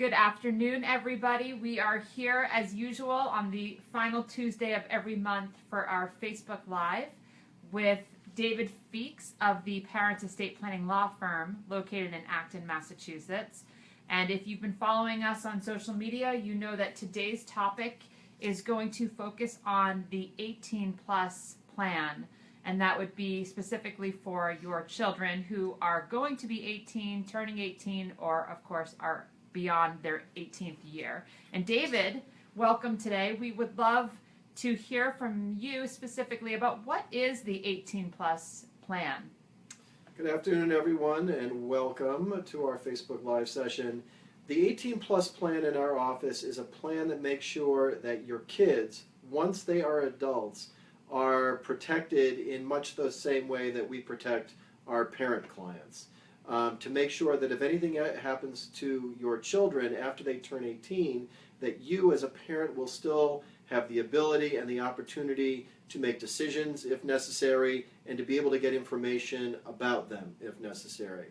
Good afternoon, everybody. We are here as usual on the final Tuesday of every month for our Facebook Live with David Feeks of the Parents Estate Planning Law Firm located in Acton, Massachusetts. And if you've been following us on social media, you know that today's topic is going to focus on the 18 plus plan. And that would be specifically for your children who are going to be 18, turning 18, or of course are beyond their 18th year. And David, welcome today. We would love to hear from you specifically about what is the 18 plus plan. Good afternoon, everyone, and welcome to our Facebook Live session. The 18 plus plan in our office is a plan that makes sure that your kids, once they are adults, are protected in much the same way that we protect our parent clients. To make sure that if anything happens to your children after they turn 18, that you as a parent will still have the ability and the opportunity to make decisions if necessary and to be able to get information about them if necessary.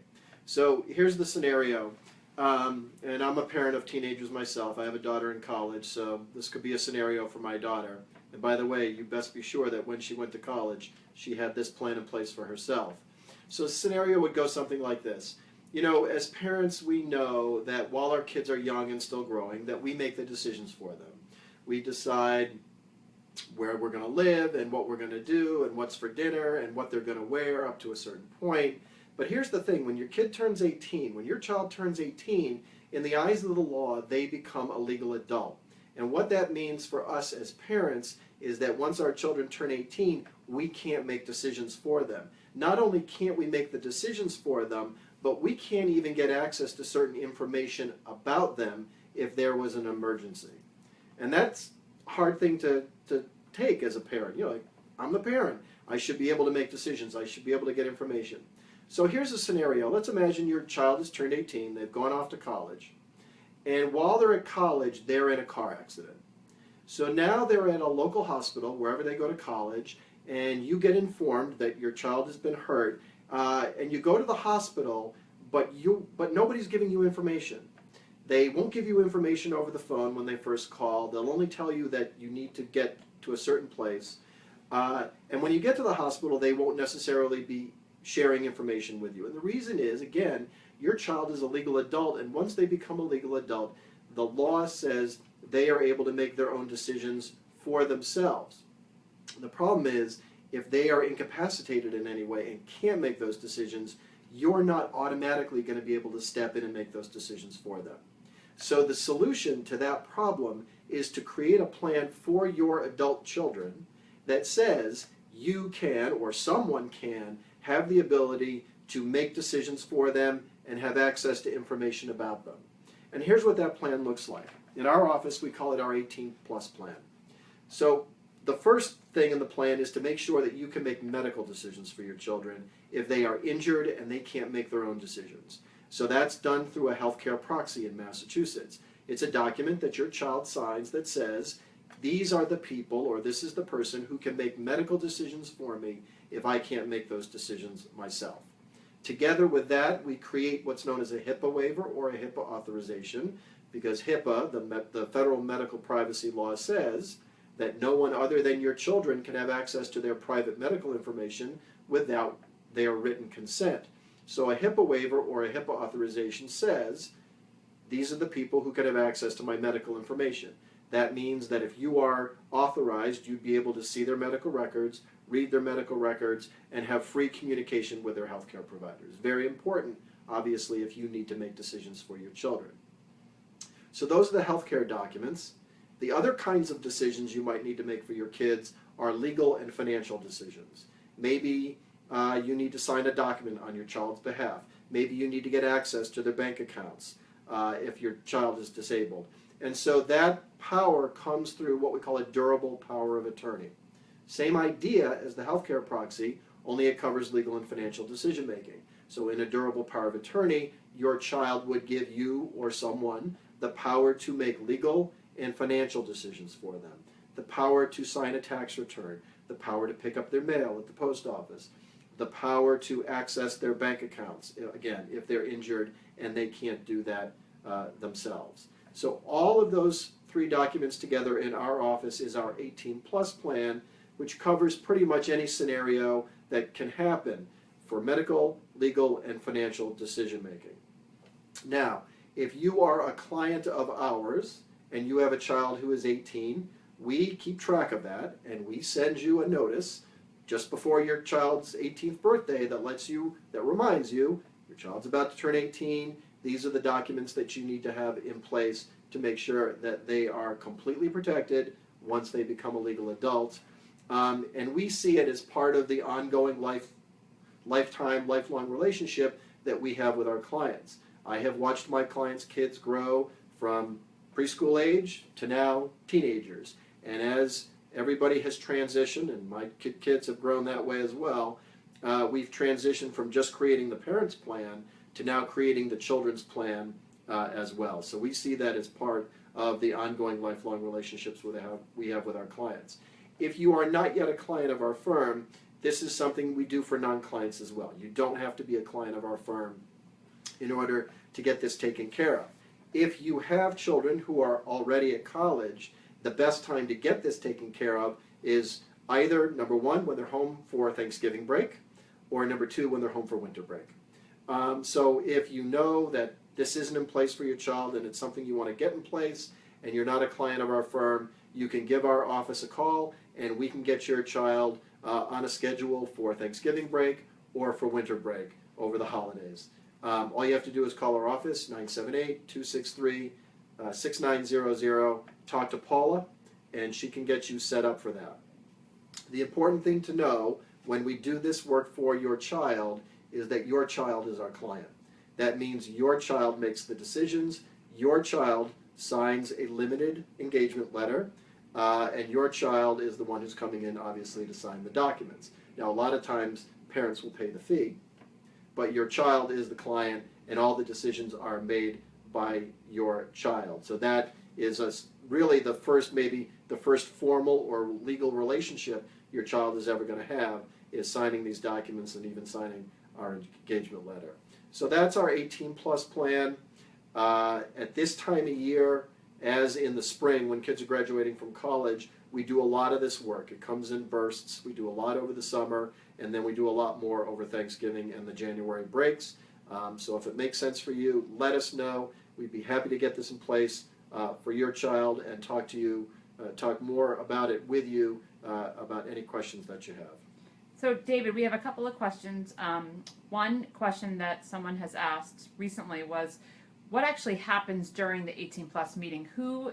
So here's the scenario, and I'm a parent of teenagers myself. I have a daughter in college, so this could be a scenario for my daughter. And by the way, you best be sure that when she went to college, she had this plan in place for herself. So the scenario would go something like this. You know, as parents, we know that while our kids are young and still growing, that we make the decisions for them. We decide where we're going to live and what we're going to do and what's for dinner and what they're going to wear up to a certain point. But here's the thing, when your kid turns 18, when your child turns 18, in the eyes of the law, they become a legal adult. And what that means for us as parents is that once our children turn 18, we can't make decisions for them. Not only can't we make the decisions for them, but we can't even get access to certain information about them if there was an emergency. And that's a hard thing to take as a parent. You know, like, I'm the parent. I should be able to make decisions. I should be able to get information. So here's a scenario. Let's imagine your child has turned 18. They've gone off to college. And while they're at college, they're in a car accident. So now they're at a local hospital, wherever they go to college, and you get informed that your child has been hurt, and you go to the hospital, but nobody's giving you information. They won't give you information over the phone when they first call. They'll only tell you that you need to get to a certain place. And when you get to the hospital, they won't necessarily be sharing information with you. And the reason is, again, your child is a legal adult, and once they become a legal adult, the law says they are able to make their own decisions for themselves. The problem is, if they are incapacitated in any way and can't make those decisions, you're not automatically going to be able to step in and make those decisions for them. So the solution to that problem is to create a plan for your adult children that says you can, or someone can, have the ability to make decisions for them and have access to information about them. And here's what that plan looks like. In our office, we call it our 18 plus plan. So the first thing in the plan is to make sure that you can make medical decisions for your children if they are injured and they can't make their own decisions. So that's done through a healthcare proxy in Massachusetts. It's a document that your child signs that says, these are the people, or this is the person who can make medical decisions for me if I can't make those decisions myself. Together with that, we create what's known as a HIPAA waiver or a HIPAA authorization, because HIPAA, the Federal Medical Privacy Law, says that no one other than your children can have access to their private medical information without their written consent. So a HIPAA waiver or a HIPAA authorization says, these are the people who can have access to my medical information. That means that if you are authorized, you'd be able to see their medical records, read their medical records, and have free communication with their healthcare providers. Very important, obviously, if you need to make decisions for your children. So those are the healthcare documents. The other kinds of decisions you might need to make for your kids are legal and financial decisions. Maybe you need to sign a document on your child's behalf. Maybe you need to get access to their bank accounts if your child is disabled. And so that power comes through what we call a durable power of attorney. Same idea as the healthcare proxy, only it covers legal and financial decision making. So in a durable power of attorney, your child would give you or someone the power to make legal and financial decisions for them, the power to sign a tax return, the power to pick up their mail at the post office, the power to access their bank accounts, again, if they're injured and they can't do that themselves. So all of those 3 documents together in our office is our 18+ plan, which covers pretty much any scenario that can happen for medical, legal, and financial decision making. Now, if you are a client of ours and you have a child who is 18, we keep track of that and we send you a notice just before your child's 18th birthday that reminds you your child's about to turn 18. These are the documents that you need to have in place to make sure that they are completely protected once they become a legal adult. And we see it as part of the ongoing lifelong relationship that we have with our clients. I have watched my clients' kids grow from preschool age to now teenagers. And as everybody has transitioned, and my kids have grown that way as well, we've transitioned from just creating the parents' plan to now creating the children's plan as well. So we see that as part of the ongoing lifelong relationships we have with our clients. If you are not yet a client of our firm, this is something we do for non-clients as well. You don't have to be a client of our firm in order to get this taken care of. If you have children who are already at college, the best time to get this taken care of is either, number 1, when they're home for Thanksgiving break, or number 2, when they're home for winter break. So if you know that this isn't in place for your child and it's something you want to get in place and you're not a client of our firm, you can give our office a call and we can get your child on a schedule for Thanksgiving break or for winter break over the holidays. All you have to do is call our office, 978-263-6900, talk to Paula, and she can get you set up for that. The important thing to know when we do this work for your child is that your child is our client. That means your child makes the decisions, your child signs a limited engagement letter, and your child is the one who's coming in, obviously, to sign the documents. Now, a lot of times, parents will pay the fee, but your child is the client, and all the decisions are made by your child. So that is really the first formal or legal relationship your child is ever going to have, is signing these documents and even signing our engagement letter. So that's our 18+ plan. At this time of year, as in the spring when kids are graduating from college, we do a lot of this work. It comes in bursts. We do a lot over the summer, and then we do a lot more over Thanksgiving and the January breaks. So if it makes sense for you, let us know. We'd be happy to get this in place for your child and talk to you, talk more about it with you, about any questions that you have. So, David, we have a couple of questions. One question that someone has asked recently was, what actually happens during the 18+ meeting? Who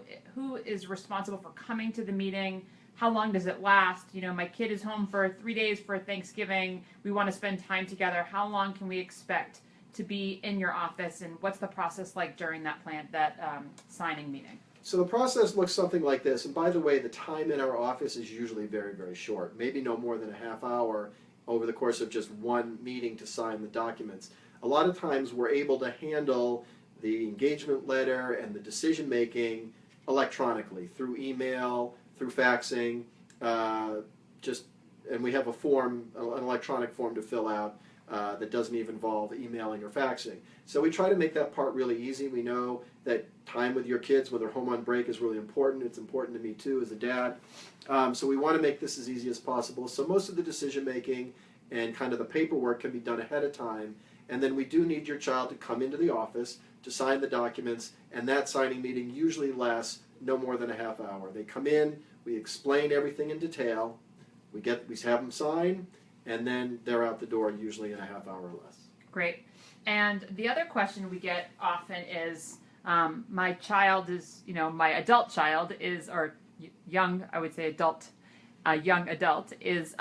is responsible for coming to the meeting? How long does it last? You know, my kid is home for 3 days for Thanksgiving. We want to spend time together. How long can we expect to be in your office, and what's the process like during that signing meeting? So the process looks something like this, and by the way, the time in our office is usually very, very short, maybe no more than a half hour over the course of just one meeting to sign the documents. A lot of times we're able to handle the engagement letter and the decision making electronically, through email, through faxing, and we have a form, an electronic form to fill out that doesn't even involve emailing or faxing. So we try to make that part really easy. We know that time with your kids when they're home on break is really important. It's important to me too as a dad. So we want to make this as easy as possible. So most of the decision making and kind of the paperwork can be done ahead of time. And then we do need your child to come into the office to sign the documents, and that signing meeting usually lasts no more than a half hour. They come in, we explain everything in detail, we have them sign, and then they're out the door usually in a half hour or less. Great. And the other question we get often is, my child is, my adult child is, or young, I would say adult, young adult is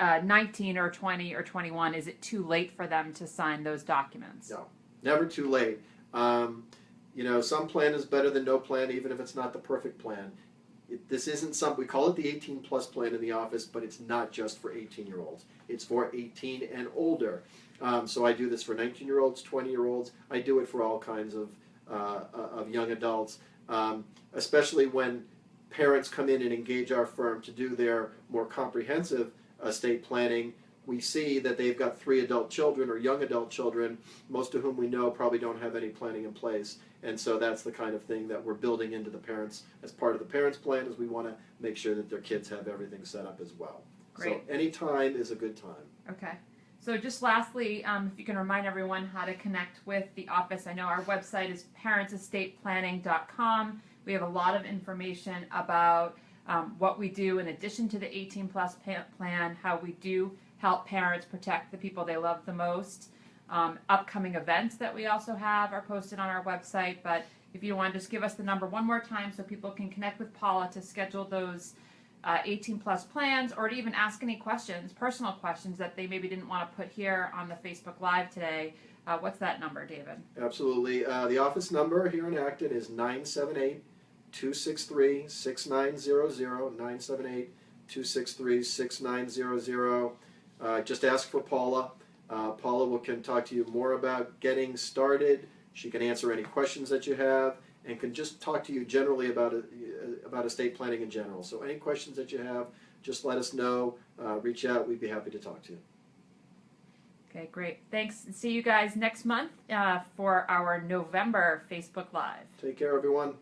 19 or 20 or 21. Is it too late for them to sign those documents? No, never too late. Some plan is better than no plan, even if it's not the perfect plan. This isn't something, we call it the 18+ plan in the office, but it's not just for 18-year-olds. It's for 18 and older. So I do this for 19-year-olds, 20-year-olds. I do it for all kinds of young adults, especially when parents come in and engage our firm to do their more comprehensive estate planning. we see that they've got 3 adult children or young adult children, most of whom we know probably don't have any planning in place. And so that's the kind of thing that we're building into the parents as part of the parents' plan, is we want to make sure that their kids have everything set up as well. Great. So any time is a good time. Okay. So just lastly, if you can remind everyone how to connect with the office. I know our website is parentsestatePlanning.com. We have a lot of information about what we do in addition to the 18 plus plan, how we do help parents protect the people they love the most. Upcoming events that we also have are posted on our website, but if you want to just give us the number one more time so people can connect with Paula to schedule those 18 plus plans, or to even ask any questions, personal questions that they maybe didn't want to put here on the Facebook Live today. What's that number, David? Absolutely. The office number here in Acton is 978-263-6900, 978-263-6900. Just ask for Paula. Paula can talk to you more about getting started. She can answer any questions that you have, and can just talk to you generally about estate planning in general. So any questions that you have, just let us know. Reach out. We'd be happy to talk to you. Okay, great. Thanks. See you guys next month for our November Facebook Live. Take care, everyone.